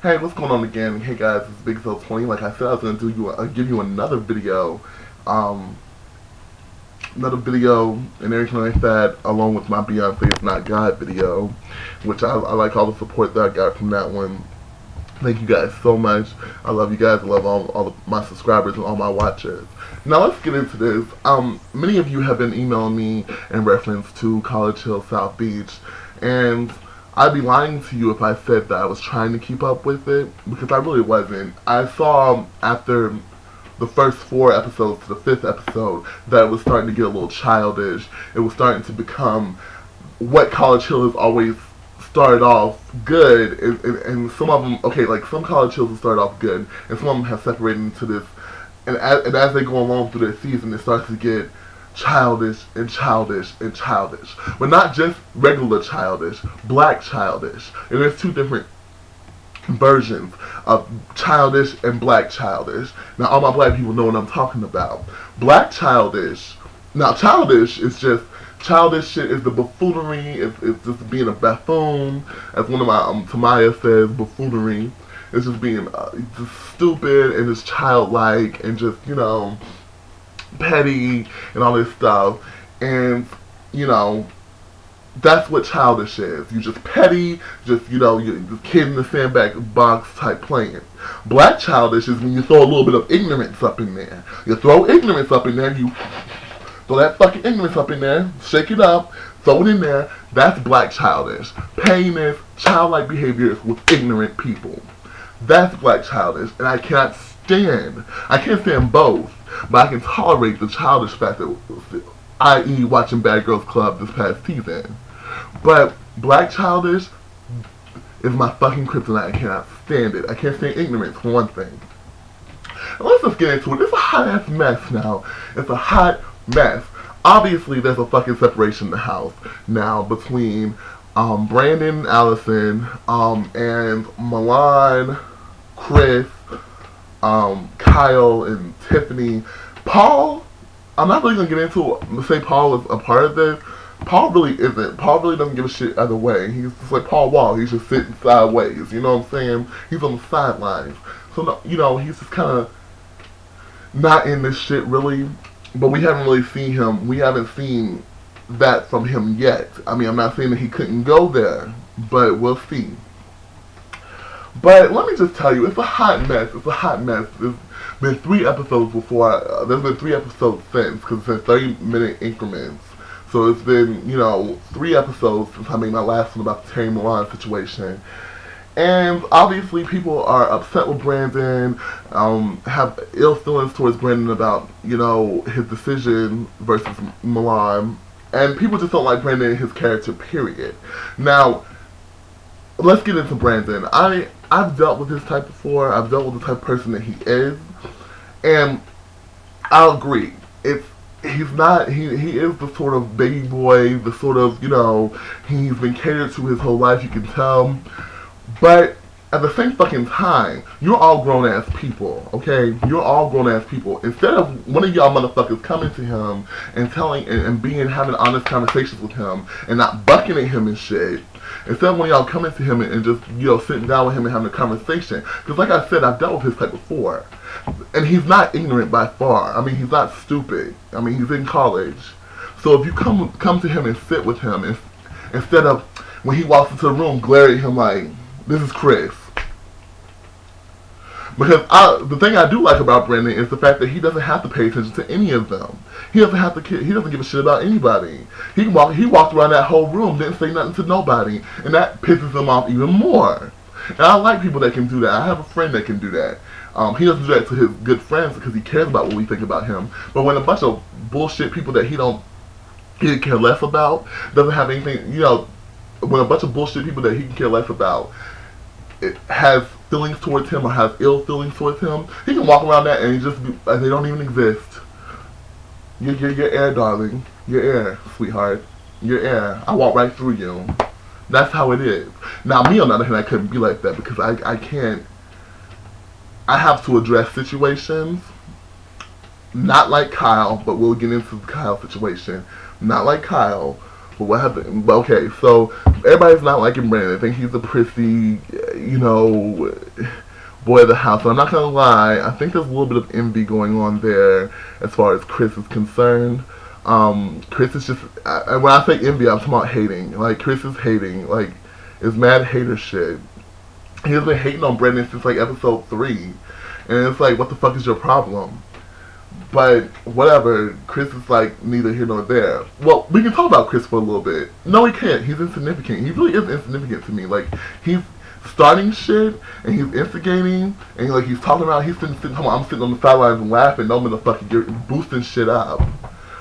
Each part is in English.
Hey, what's going on again? Hey guys, it's Big Phil 20. Like I said, I was gonna give you um, another video and everything like that, along with my Beyonce is Not God video, which I like all the support that I got from that one. Thank you guys so much. I love you guys. I love all of my subscribers and all my watchers. Now let's get into this. Many of you have been emailing me in reference to College Hill, South Beach, and I'd be lying to you if I said that I was trying to keep up with it, because I really wasn't. I saw after the first 4 episodes to the 5th episode that it was starting to get a little childish. It was starting to become what College Hill has always started off good, and some of them, okay, like some College Hills have started off good, and some of them have separated into this, and as they go along through their season, it starts to get childish and childish and childish. But not just regular childish, black childish. And there's two different versions of childish and black childish. Now all my black people know what I'm talking about. Black childish, now childish is just, childish shit is the buffoonery, it's just being a buffoon, as one of my, Tamaya says, buffoonery. It's just being just stupid and just childlike and just, petty and all this stuff. And, that's what childish is. You just petty, just, you're the kid in the sandbag box type playing. Black childish is when you throw a little bit of ignorance up in there. You throw ignorance up in there, you throw that fucking ignorance up in there, shake it up, throw it in there. That's black childish. Pettiness, childlike behaviors with ignorant people. That's black childish, and I can't stand both, but I can tolerate the childish factor, i.e. watching Bad Girls Club this past season. But black childish is my fucking kryptonite. I cannot stand it. I can't stand ignorance, for one thing. And let's just get into it. It's a hot ass mess now. It's a hot mess. Obviously, there's a fucking separation in the house now between Brandon and Allison, and Milan, Chris, Kyle, and Tiffany. Paul, I'm not really gonna get into it, say Paul is a part of this. Paul really isn't. Paul really doesn't give a shit either way. He's just like Paul Wall. He's just sitting sideways. You know what I'm saying? He's on the sidelines. So, he's just kind of not in this shit really. But we haven't really seen him. We haven't seen that from him yet. I mean, I'm not saying that he couldn't go there, but we'll see. But let me just tell you, it's a hot mess. It's a hot mess. There's been 3 episodes before. There's been 3 episodes since, because it's in 30-minute increments. So it's been, 3 episodes since I made my last one about the Terry Milan situation. And obviously people are upset with Brandon, have ill feelings towards Brandon about, his decision versus Milan. And people just don't like Brandon and his character, period. Now, let's get into Brandon. I've dealt with this type before. I've dealt with the type of person that he is. And I'll agree. He's not, he is the sort of baby boy, the sort of, he's been catered to his whole life, you can tell. But at the same fucking time, you're all grown-ass people, okay? You're all grown-ass people. Instead of one of y'all motherfuckers coming to him and telling, and having honest conversations with him and not bucking at him and shit, instead of one of y'all coming to him and just, sitting down with him and having a conversation. Because like I said, I've dealt with his type before. And he's not ignorant by far. I mean, he's not stupid. I mean, he's in college. So if you come to him and sit with him, instead of when he walks into the room, glare at him like, this is Chris. Because the thing I do like about Brandon is the fact that he doesn't have to pay attention to any of them. He doesn't give a shit about anybody. He walked around that whole room, didn't say nothing to nobody, and that pisses him off even more. And I like people that can do that. I have a friend that can do that. He doesn't do that to his good friends because he cares about what we think about him. But when a bunch of bullshit people that he could care less about, doesn't have anything, when a bunch of bullshit people that he can care less about, it has feelings towards him or has ill feelings towards him, he can walk around that and they don't even exist. You're air, darling. You're air, sweetheart. You're air. I walk right through you. That's how it is. Now, me on the other hand, I couldn't be like that because I can't. I have to address situations, not like Kyle, but we'll get into the Kyle situation. Not like Kyle, But what happened? But okay, so everybody's not liking Brandon. They think he's a prissy, boy of the house. So I'm not gonna lie. I think there's a little bit of envy going on there as far as Chris is concerned. Chris is just, when I say envy, I'm talking about hating. Like, Chris is hating. Like, it's mad hater shit. He's been hating on Brandon since, like, episode 3. And it's like, what the fuck is your problem? But, whatever. Chris is, like, neither here nor there. Well, we can talk about Chris for a little bit. No, we can't. He's insignificant. He really is insignificant to me. Like, he's starting shit, and he's instigating, and, like, he's talking about, he's sitting, I'm sitting on the sidelines and laughing, no motherfucker, you're boosting shit up.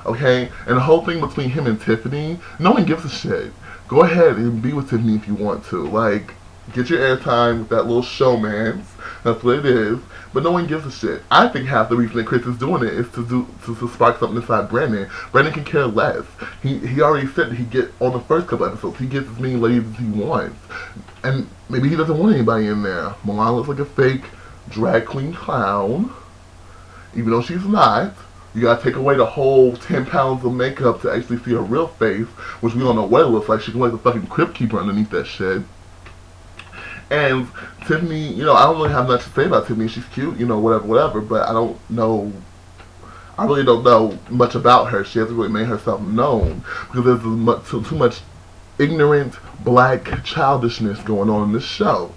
Okay? And the whole thing between him and Tiffany, no one gives a shit. Go ahead and be with Tiffany if you want to. Like, get your airtime with that little showmance. That's what it is. But no one gives a shit. I think half the reason that Chris is doing it is to spark something inside Brandon. Brandon can care less. He already said that he get on the first couple episodes. He gets as many ladies as he wants. And maybe he doesn't want anybody in there. Milan looks like a fake drag queen clown. Even though she's not. You gotta take away the whole 10 pounds of makeup to actually see her real face, which we don't know what it looks like. She can look like the fucking crypt keeper underneath that shit. And Tiffany, I don't really have much to say about Tiffany. She's cute, whatever, but I really don't know much about her. She hasn't really made herself known because there's too much ignorant black childishness going on in this show.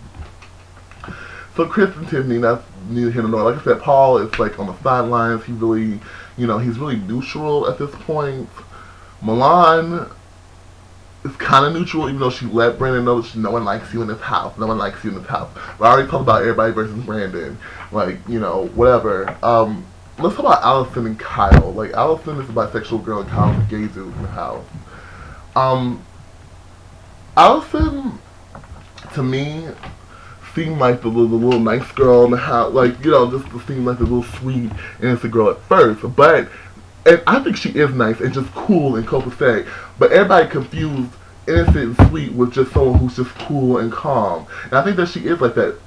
So Chris and Tiffany, that's neither here nor there. Like I said, Paul is like on the sidelines. He really, he's really neutral at this point. Milan is kind of neutral, even though she let Brandon know that no one likes you in this house. No one likes you in this house. But I already talked about everybody versus Brandon. Like, whatever. Let's talk about Allison and Kyle. Like, Allison is a bisexual girl and Kyle's a gay dude in the house. Allison, to me, seemed like the little nice girl in the house. Like, just seemed like the little sweet, innocent girl at first. And I think she is nice and just cool and copacetic. But everybody confused innocent and sweet with just someone who's just cool and calm. And I think that she is like that.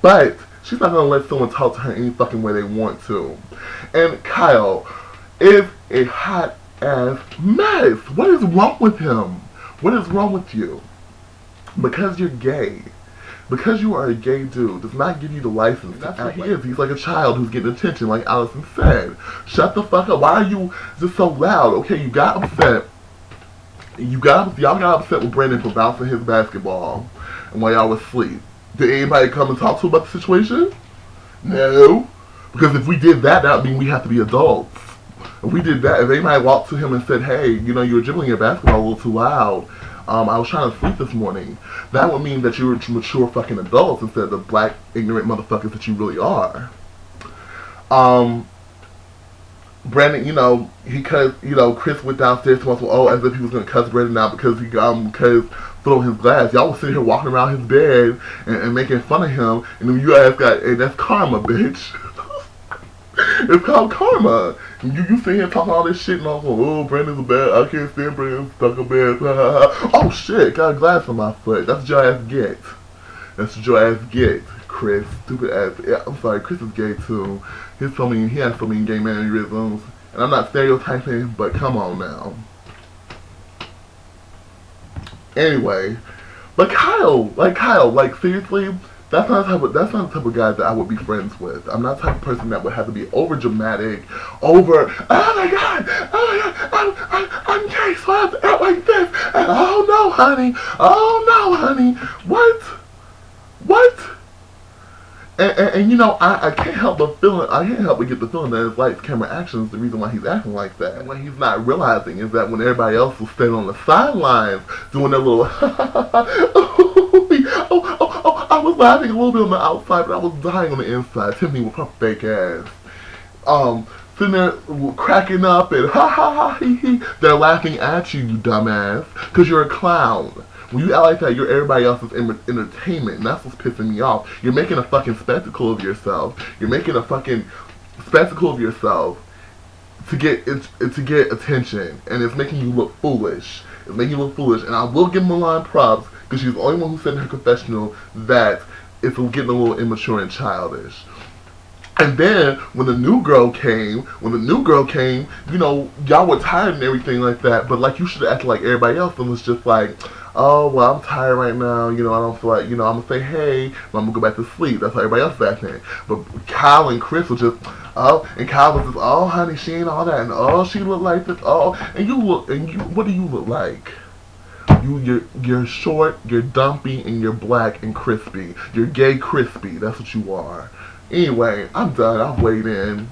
But she's not going to let someone talk to her any fucking way they want to. And Kyle is a hot ass mess. What is wrong with him? What is wrong with you? Because you're gay. Because you are a gay dude does not give you the license to act. He is. He's like a child who's getting attention, like Allison said. Shut the fuck up. Why are you just so loud? Okay, you got upset. Y'all got upset with Brandon for bouncing his basketball and while y'all was asleep. Did anybody come and talk to you about the situation? No. Because if we did that, that would mean we have to be adults. If we did that, if anybody walked to him and said, hey, you were dribbling your basketball a little too loud. I was trying to sleep this morning. That would mean that you were mature fucking adults instead of the black, ignorant motherfuckers that you really are. Brandon, Chris went downstairs to us, as if he was going to cuss Brandon out because he filled his glass. Y'all was sitting here walking around his bed and making fun of him, and then you guys hey, that's karma, bitch. It's called karma. You sitting here talking all this shit and all, Brandon's a bad, I can't stand Brandon, stuck a bad, oh shit, got a glass on my foot. That's what your ass get. That's what your ass get, Chris. Stupid ass. Yeah, I'm sorry, Chris is gay too. He has so many gay mannerisms. And I'm not stereotyping, but come on now. Anyway, but Kyle, seriously, that's not the type of guy that I would be friends with. I'm not the type of person that would have to be over dramatic, oh my god, I'm gay, so I have to act like this, and oh no honey, what? And I can't help but get the feeling that his lights, camera, action is the reason why he's acting like that. And what he's not realizing is that when everybody else was standing on the sidelines doing their little I was laughing a little bit on the outside, but I was dying on the inside. Tiffany with her fake ass. Sitting there cracking up and he. They're laughing at you, you dumbass, because you're a clown. When you act like that, you're everybody else's entertainment, and that's what's pissing me off. You're making a fucking spectacle of yourself. You're making a fucking spectacle of yourself to get attention, and it's making you look foolish. It's making you look foolish, and I will give Milan props because she's the only one who said in her confessional that it's getting a little immature and childish. And then when the new girl came, you know, y'all were tired and everything like that. But like you should have acted like everybody else and was just like, oh well, I'm tired right now. You know, I don't feel like, you know, I'm gonna say hey, but I'm gonna go back to sleep. That's how everybody else is acting. But Kyle and Chris were just, oh, and Kyle was just, oh honey, she ain't all that, and oh she look like this, oh, and you look, and you, what do you look like? You're short, you're dumpy, and you're black and crispy. You're gay crispy. That's what you are. Anyway, I'm done. I've weighed in.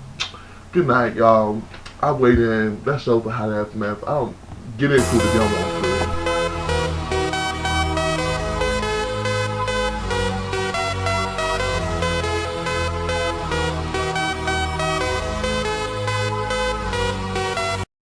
Good night, y'all. I weighed in. That shows a hot ass mess. I don't get into it if you don't want to.